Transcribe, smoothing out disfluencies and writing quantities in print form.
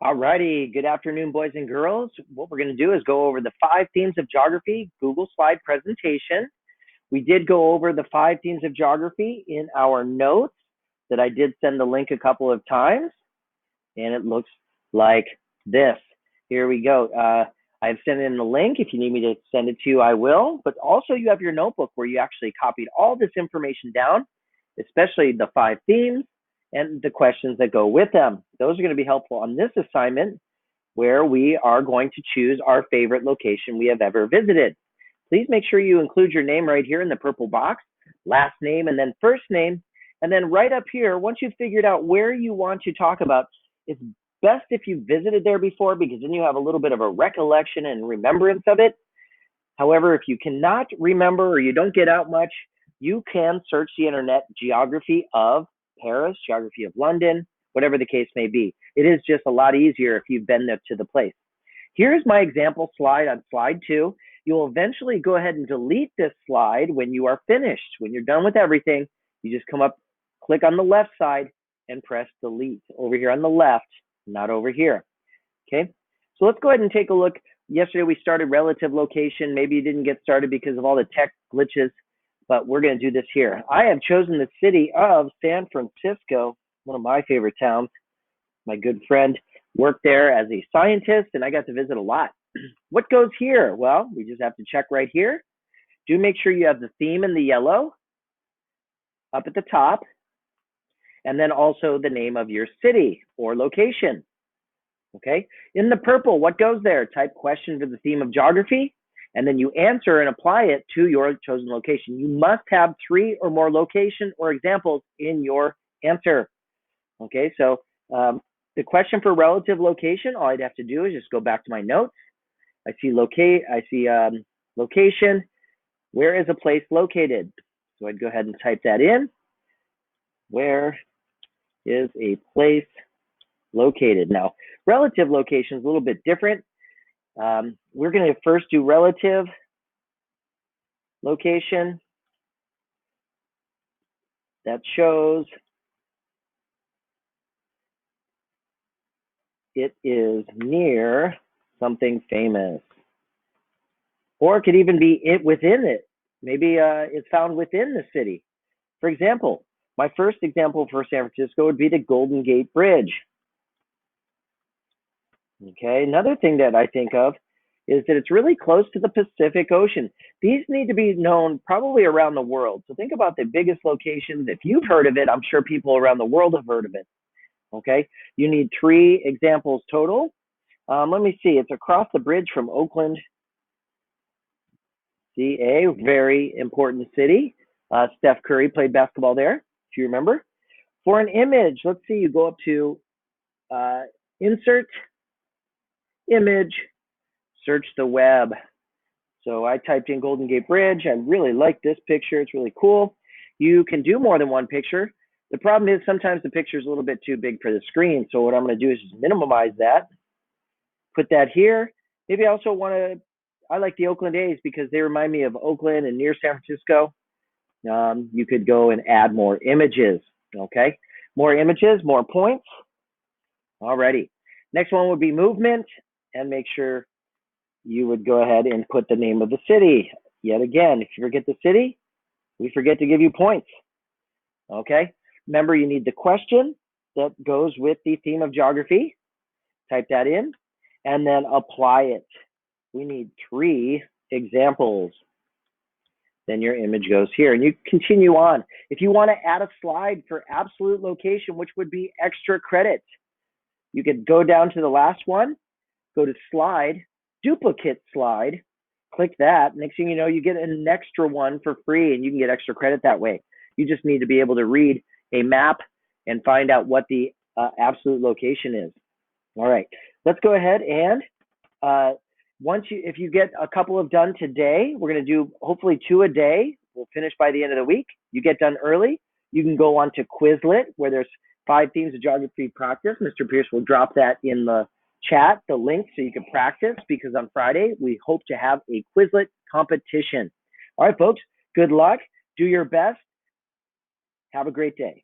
Alrighty, good afternoon, boys and girls. What we're going to do is go over the 5 themes of geography Google slide presentation. We did go over the 5 themes of geography in our notes that I did send the link a couple of times, and it looks like this. Here we go. I've sent in the link. If you need me to send it to you, I will. But also you have your notebook where you actually copied all this information down, especially the 5 themes and the questions that go with them. Those are going to be helpful on this assignment where we are going to choose our favorite location we have ever visited. Please make sure you include your name right here in the purple box, last name and then first name. And then right up here, once you've figured out where you want to talk about, it's best if you visited there before because then you have a little bit of a recollection and remembrance of it. However, if you cannot remember or you don't get out much, you can search the internet geography of Paris, geography of London, whatever the case may be. It is just a lot easier if you've been there to the place. Here's my example slide on slide 2. You'll eventually go ahead and delete this slide when you are finished. When you're done with everything, you just come up, click on the left side, and press delete over here on the left, not over here. Okay, so let's go ahead and take a look. Yesterday we started relative location. Maybe you didn't get started because of all the tech glitches, but we're going to do this here. I have chosen the city of San Francisco, one of my favorite towns. My good friend worked there as a scientist, and I got to visit a lot. What goes here? Well, we just have to check right here. Do make sure you have the theme in the yellow up at the top, and then also the name of your city or location. Okay, in the purple, what goes there? Type question for the theme of geography, and then you answer and apply it to your chosen location. You must have 3 or more location or examples in your answer. Okay, so the question for relative location, all I'd have to do is just go back to my notes. I see location. Where is a place located? So I'd go ahead and type that in. Where is a place located? Now, relative location is a little bit different. We're going to first do relative location. That shows it is near something famous. Or it could even be within it. Maybe it's found within the city. For example, my first example for San Francisco would be the Golden Gate Bridge. Okay, another thing that I think of is that it's really close to the Pacific Ocean. These need to be known probably around the world. So think about the biggest locations. If you've heard of it, I'm sure people around the world have heard of it. Okay, you need 3 examples total. Let me see, it's across the bridge from Oakland, CA, very important city. Steph Curry played basketball there, if you remember. For an image, let's see, you go up to insert image, search the web. So I typed in Golden Gate Bridge. I really like this picture. It's really cool. You can do more than one picture. The problem is sometimes the picture is a little bit too big for the screen. So what I'm going to do is just minimize that. Put that here. Maybe I also want to, I like the Oakland A's because they remind me of Oakland and near San Francisco. You could go and add more images. Okay. More images, more points. Alrighty. Next one would be movement, and make sure you would go ahead and put the name of the city. Yet again, if you forget the city, we forget to give you points. Okay. Remember, you need the question that goes with the theme of geography. Type that in and then apply it. We need 3 examples. Then your image goes here and you continue on. If you want to add a slide for absolute location, which would be extra credit, you could go down to the last one, go to slide, duplicate slide, click that. Next thing you know, you get an extra one for free and you can get extra credit that way. You just need to be able to read a map and find out what the absolute location is. All right, let's go ahead and if you get a couple of done today, we're going to do hopefully 2 a day. We'll finish by the end of the week. You get done early, you can go on to Quizlet where there's 5 themes of geography practice. Mr. Pierce will drop that in the chat, the link, so you can practice, because on Friday we hope to have a Quizlet competition. All right, folks, good luck. Do your best. Have a great day.